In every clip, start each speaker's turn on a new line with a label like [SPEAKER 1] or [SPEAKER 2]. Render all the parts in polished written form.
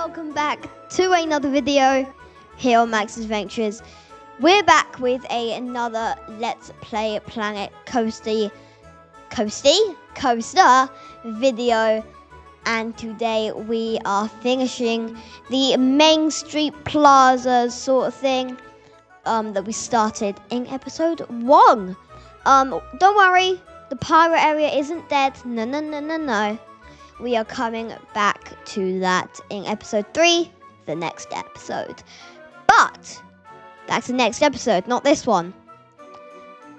[SPEAKER 1] welcome back to another video here on Max's Adventures. We're back with another Let's Play Planet Coaster video, and today we are finishing the Main Street Plaza sort of thing that we started in episode 1. Don't worry, the pirate area isn't dead. No. We are coming back to that in episode 3, the next episode. But that's the next episode, not this one.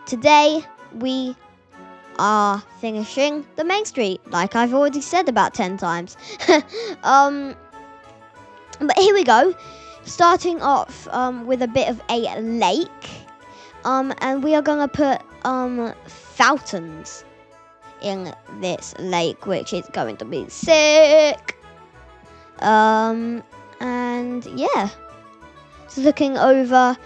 [SPEAKER 1] Today we are finishing the main street, like I've already said about 10 times. But here we go. Starting off with a bit of a lake. And we are gonna put fountains in this lake, which is going to be sick. And yeah, just looking over,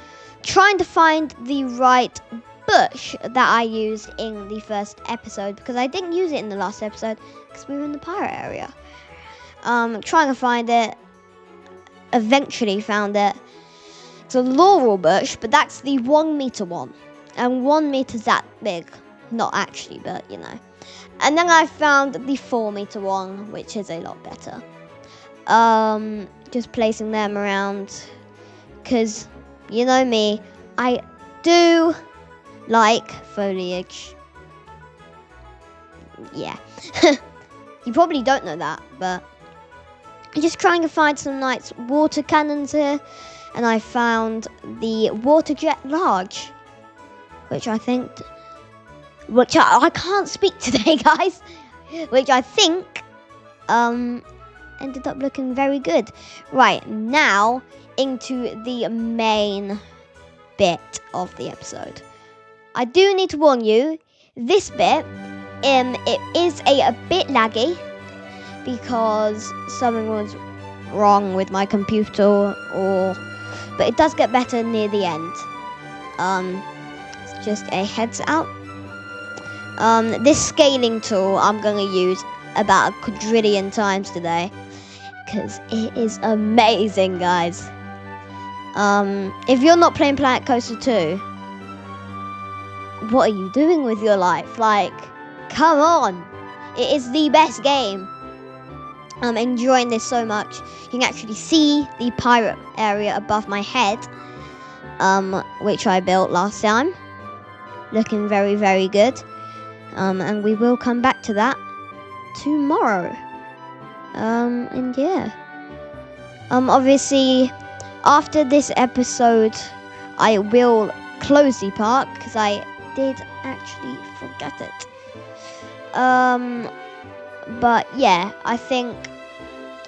[SPEAKER 1] trying to find the right bush that I used in the first episode, because I didn't use it in the last episode because we were in the pirate area. Trying to find it, eventually found it. It's a laurel bush, but that's the 1 meter one, and 1 meter's that big. Not actually, but you know. And then I found the 4 meter one, which is a lot better. Just placing them around, because you know me, I do like foliage. Yeah. You probably don't know that, but I'm just trying to find some nice water cannons here, and I found the water jet large, which I think, I can't speak today, guys, which I think ended up looking very good. Right, now into the main bit of the episode. I do need to warn you, this bit, it is a bit laggy because something was wrong with my computer, but it does get better near the end. It's just a heads out. This scaling tool I'm going to use about a quadrillion times today, because it is amazing, guys. If you're not playing Planet Coaster 2, what are you doing with your life? Like, come on. It is the best game. I'm enjoying this so much. You can actually see the pirate area above my head, which I built last time. Looking very, very good. And we will come back to that tomorrow. And yeah. Obviously, after this episode, I will close the park, because I did actually forget it. But yeah, I think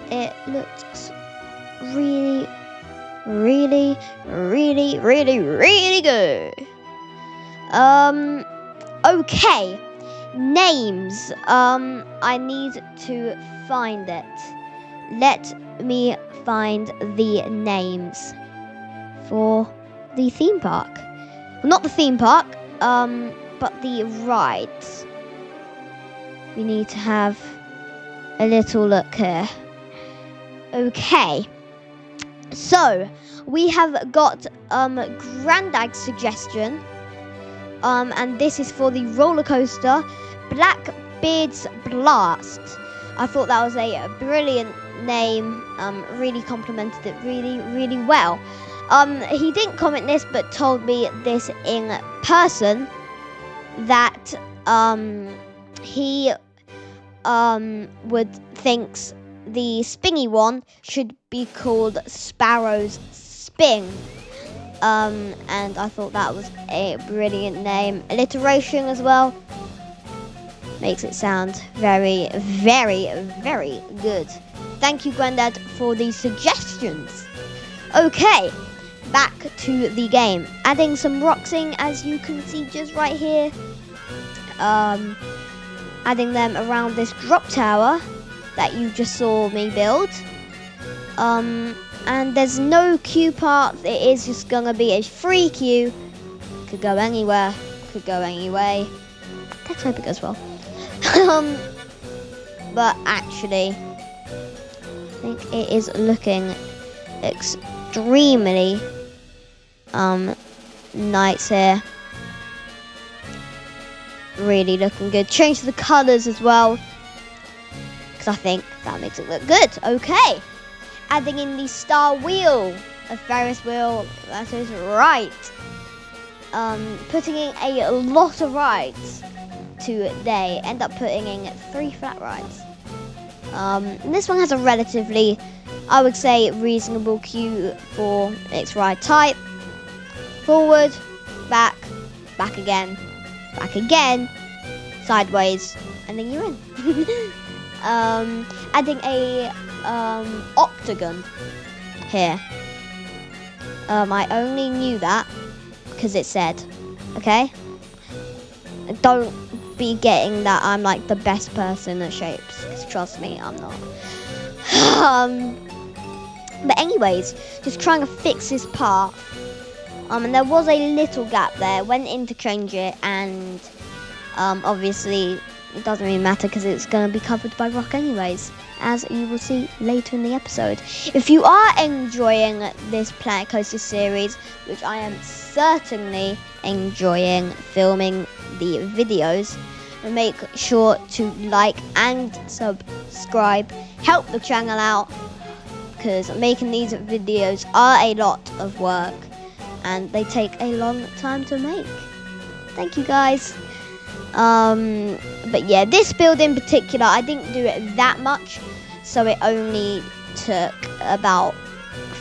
[SPEAKER 1] it looks really, really, really, really, really good. Okay. Names. I need to find it. Let me find the names for the theme park. Well, not the theme park, but the rides. We need to have a little look here. Okay. So, we have got Grandad's suggestion. And this is for the roller coaster, Blackbeard's Blast. I thought that was a brilliant name. Really complimented it really, really well. He didn't comment this, but told me this in person, that he thinks the spingy one should be called Sparrow's Spin. And I thought that was a brilliant name. Alliteration as well makes it sound very, very, very good. Thank you, Grandad, for the suggestions. Okay, back to the game. Adding some rocks in, as you can see just right here. Adding them around this drop tower that you just saw me build. And there's no queue part. It is just gonna be a free queue. Could go anywhere. Could go any way. Let's hope it goes well. But actually, think it is looking extremely nice here. Really looking good. Change the colours as well, because I think that makes it look good. Okay, adding in the star wheel, a Ferris wheel, that is right. Putting in a lot of rides today. End up putting in 3 flat rides. This one has a relatively, I would say, reasonable queue for its ride type. Forward, back, back again, sideways, and then you're in. Adding a octagon here. I only knew that because it said, okay? Don't be getting that I'm like the best person at shapes, because trust me, I'm not. But anyways, just trying to fix this part. And there was a little gap there. Went in to change it, and obviously it doesn't really matter because it's going to be covered by rock anyways, as you will see later in the episode. If you are enjoying this Planet Coaster series, which I am certainly enjoying filming the videos, make sure to like and subscribe. Help the channel out, because making these videos are a lot of work and they take a long time to make. Thank you guys. But yeah, this build in particular, I didn't do it that much, so it only took about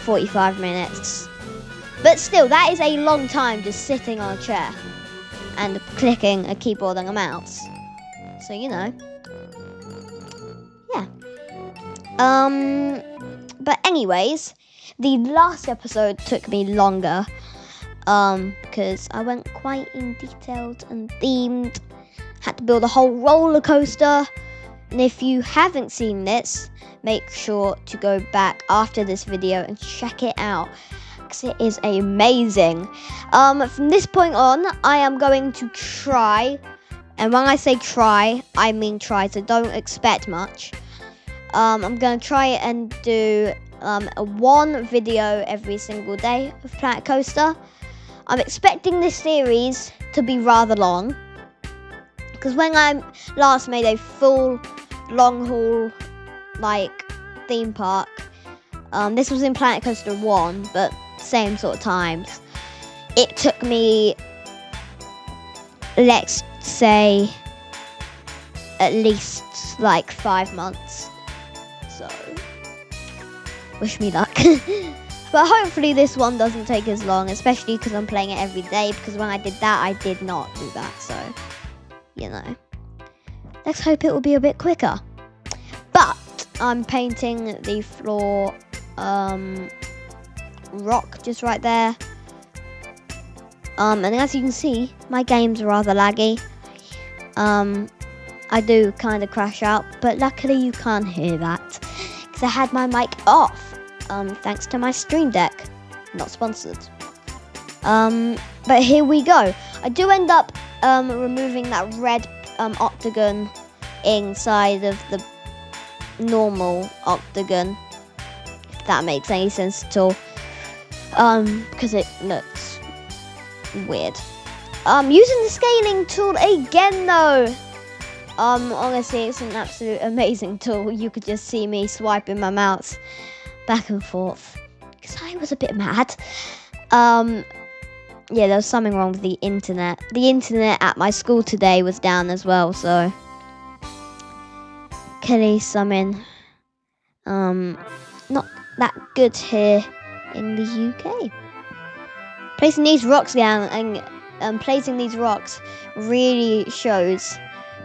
[SPEAKER 1] 45 minutes. But still, that is a long time just sitting on a chair and clicking a keyboard and a mouse. So, you know. Yeah. But anyways, the last episode took me longer, because I went quite in detailed and themed. Had to build a whole roller coaster. And if you haven't seen this, make sure to go back after this video and check it out, because it is amazing. From this point on, I am going to try, and when I say try, I mean try, so don't expect much. I'm going to try and do one video every single day of Planet Coaster. I'm expecting this series to be rather long, because when I last made a full long haul like theme park, this was in Planet Coaster 1, but same sort of times, it took me, let's say, at least like 5 months. So wish me luck. But hopefully this one doesn't take as long, especially because I'm playing it every day, because when I did that, I did not do that. So, you know, let's hope it will be a bit quicker. But I'm painting the floor rock just right there. And as you can see, my game's rather laggy. I do kind of crash out, but luckily you can't hear that, because I had my mic off. Thanks to my Stream Deck. Not sponsored. But here we go. I do end up removing that red octagon inside of the normal octagon, if that makes any sense at all. Because it looks weird. Using the scaling tool again though. Honestly, it's an absolute amazing tool. You could just see me swiping my mouse back and forth, because I was a bit mad. Yeah, there was something wrong with the internet. The internet at my school today was down as well, so clearly something not that good here in the UK. Placing these rocks down and placing these rocks really shows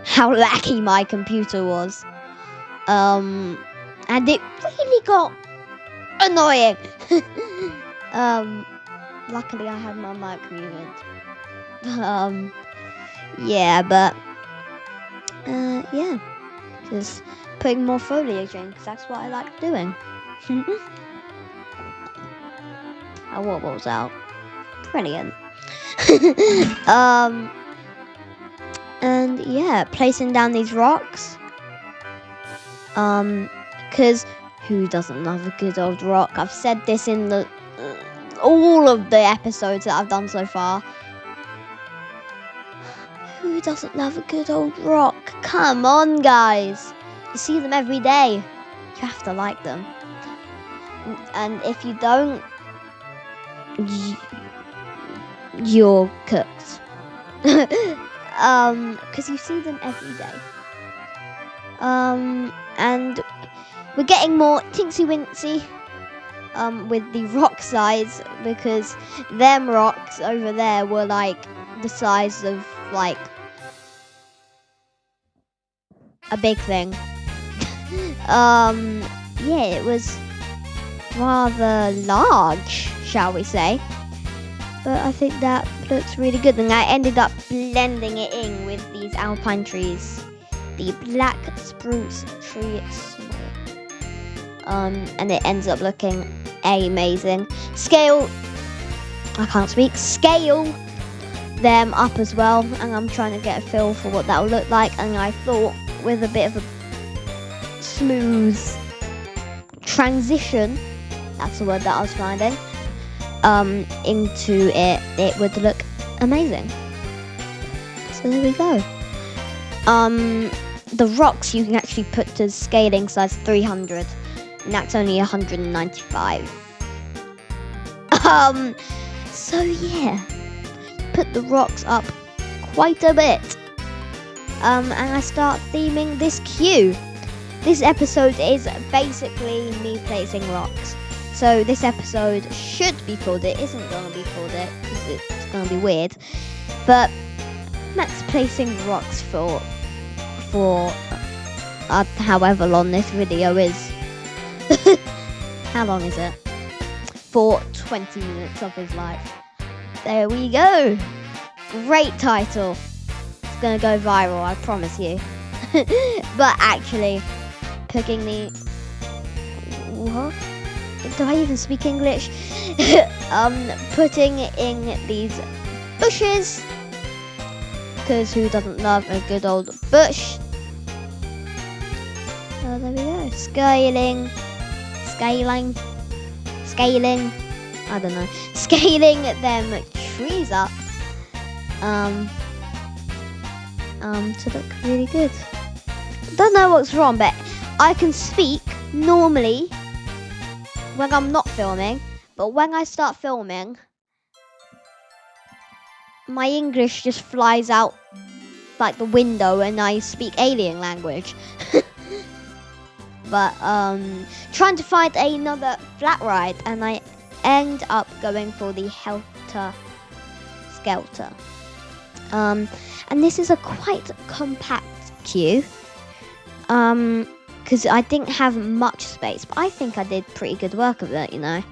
[SPEAKER 1] how laggy my computer was. And it really got annoying. Luckily I had my mic muted. Yeah, but yeah, just putting more foliage in, because that's what I like doing. Our wobbles out. Brilliant. And yeah, placing down these rocks. Because Who doesn't love a good old rock? I've said this in all of the episodes that I've done so far. Who doesn't love a good old rock? Come on, guys. You see them every day. You have to like them. And if you don't, you're cooked. Because you see them every day. And we're getting more teensy-wincy with the rock size, because them rocks over there were like the size of like a big thing. Yeah, it was rather large, shall we say. But I think that looks really good, and I ended up blending it in with these alpine trees. The black spruce tree small. And it ends up looking amazing. Scale them up as well, and I'm trying to get a feel for what that will look like. And I thought with a bit of a smooth transition, that's the word that I was finding, into it would look amazing. So there we go. The rocks you can actually put to scaling size 300, and that's only 195. So yeah, put the rocks up quite a bit. And I start theming this queue. This episode is basically me placing rocks. So this episode should be called It Isn't gonna be called It, because it's gonna be weird. But Matt's placing rocks for however long this video is. How long is it? For 20 minutes of his life. There we go. Great title. It's gonna go viral, I promise you. But actually, picking the... What? Do I even speak English? Putting in these bushes. Because who doesn't love a good old bush? Oh, there we go. Scaling. I don't know. Scaling them trees up. To look really good. Don't know what's wrong, but I can speak normally when I'm not filming, but when I start filming, my English just flies out like the window and I speak alien language. But trying to find another flat ride, and I end up going for the helter skelter. And this is a quite compact queue, because I didn't have much space, but I think I did pretty good work of it, you know.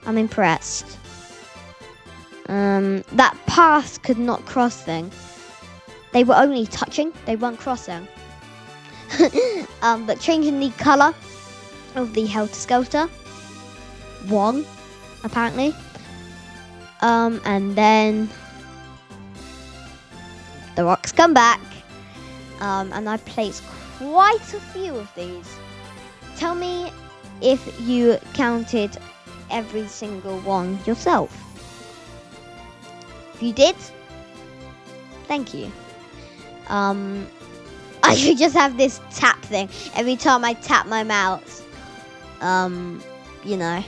[SPEAKER 1] I'm impressed. That path could not cross thing. They were only touching, they weren't crossing. But changing the colour of the helter skelter, one apparently, and then the rocks come back, and I placed quite a few of these. Tell me if you counted every single one yourself. If you did, thank you. I should just have this tap thing. Every time I tap my mouse, you know,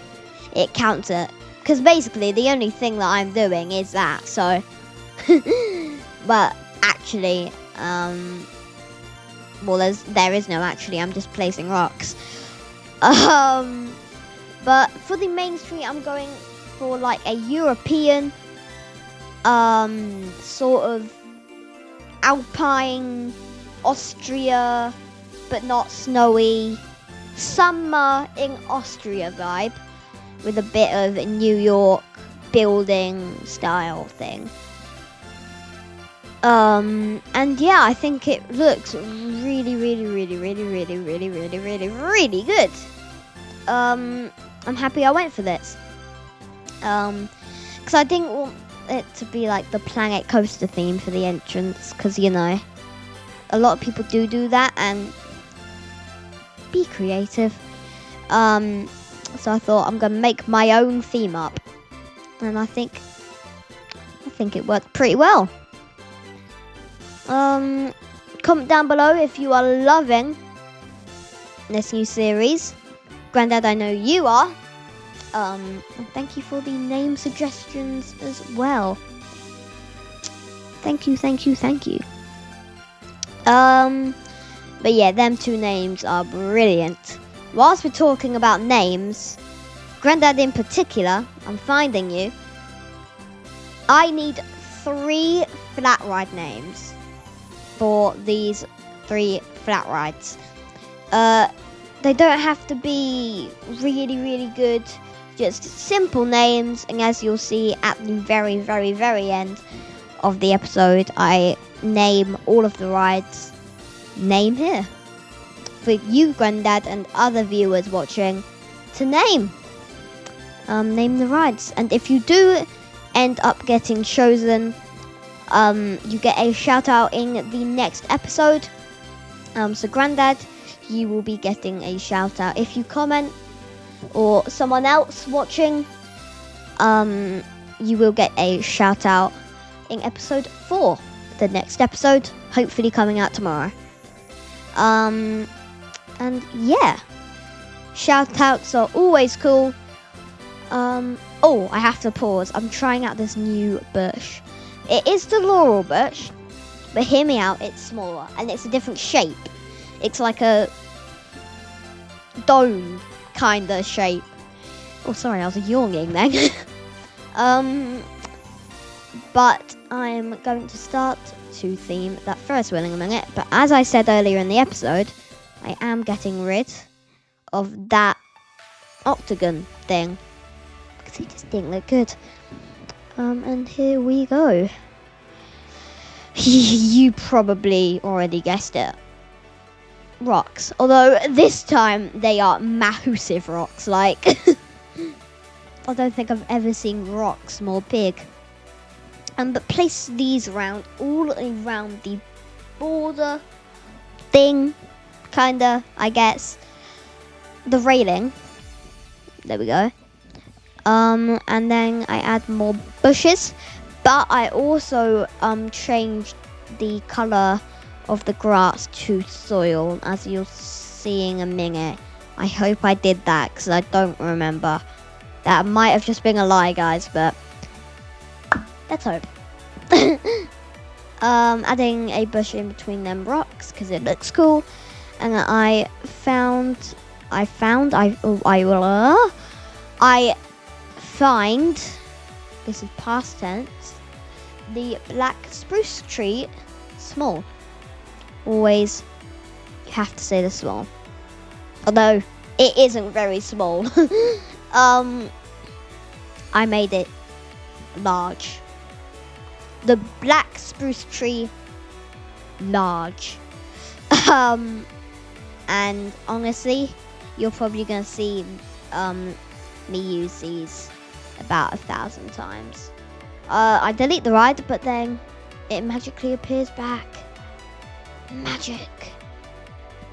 [SPEAKER 1] it counts it. Because basically the only thing that I'm doing is that, so. But actually, well, there is no actually, I'm just placing rocks. But for the main street, I'm going for like a European, sort of alpine, Austria, but not snowy, summer in Austria vibe, with a bit of New York building style thing. And yeah, I think it looks really good. I'm happy I went for this. Because I didn't want it to be like the Planet Coaster theme for the entrance, because, you know, a lot of people do that, and be creative. So I thought I'm gonna make my own theme up, and I think it worked pretty well. Comment down below if you are loving this new series. Grandad, I know you are. And thank you for the name suggestions as well. Thank you. But yeah, them two names are brilliant. Whilst we're talking about names, Grandad in particular, I'm finding you. I need 3 flat ride names for these 3 flat rides. They don't have to be really good, just simple names, and as you'll see at the very end of the episode, I name all of the rides name here for you, Grandad, and other viewers watching to name the rides. And if you do end up getting chosen, you get a shout out in the next episode. So Grandad, you will be getting a shout out if you comment, or someone else watching, you will get a shout out in episode 4, the next episode, hopefully coming out tomorrow. And yeah, shout outs are always cool. Oh, I have to pause. I'm trying out this new bush. It is the laurel bush, but hear me out, it's smaller and it's a different shape. It's like a dome kind of shape. Oh, sorry, I was yawning then. But I'm going to start to theme that Ferris wheel in a minute. But as I said earlier in the episode, I am getting rid of that octagon thing because it just didn't look good. And here we go. You probably already guessed it. Rocks. Although this time they are massive rocks. Like, I don't think I've ever seen rocks more big. But place these around, all around the border thing, kinda, I guess. The railing. There we go. And then I add more bushes, but I also changed the color of the grass to soil, as you'll see in a minute. I hope I did that because I don't remember. That might have just been a lie, guys, but let's hope. Adding a bush in between them rocks because it looks cool. And I find this is past tense, the black spruce tree small. Always you have to say the small, although it isn't very small. I made it large. The black spruce tree large. And honestly, you're probably gonna see me use these about 1,000 times. I delete the ride, but then it magically appears back. Magic.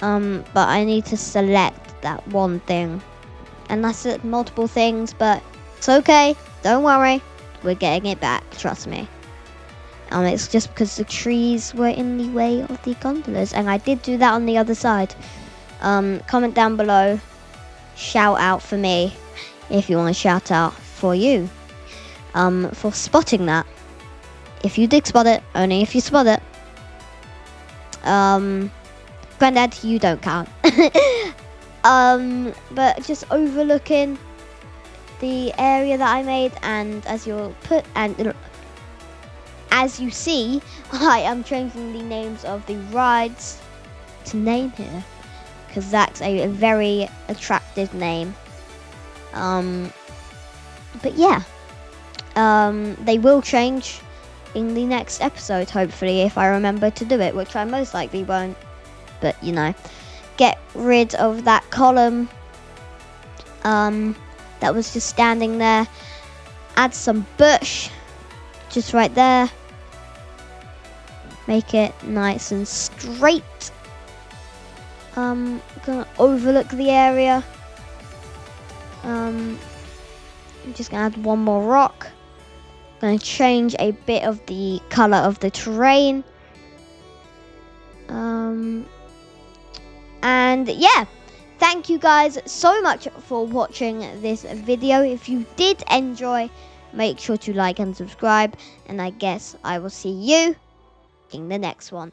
[SPEAKER 1] But I need to select that one thing, and that's multiple things, but it's okay, don't worry, we're getting it back, trust me. It's just because the trees were in the way of the gondolas, and I did do that on the other side. Comment down below, shout out for me if you want to shout out for you, for spotting that. If you did spot it, only if you spot it. Grandad, you don't count. But just overlooking the area that I made, and as you see, I am changing the names of the rides to name here, because that's a very attractive name. But yeah, they will change in the next episode, hopefully, if I remember to do it, which I most likely won't. But you know, get rid of that column that was just standing there. Add some bush just right there. Make it nice and straight. Gonna overlook the area. I'm just gonna add one more rock. Gonna change a bit of the color of the terrain. And yeah, thank you guys so much for watching this video. If you did enjoy, make sure to like and subscribe, and I guess I will see you in the next one.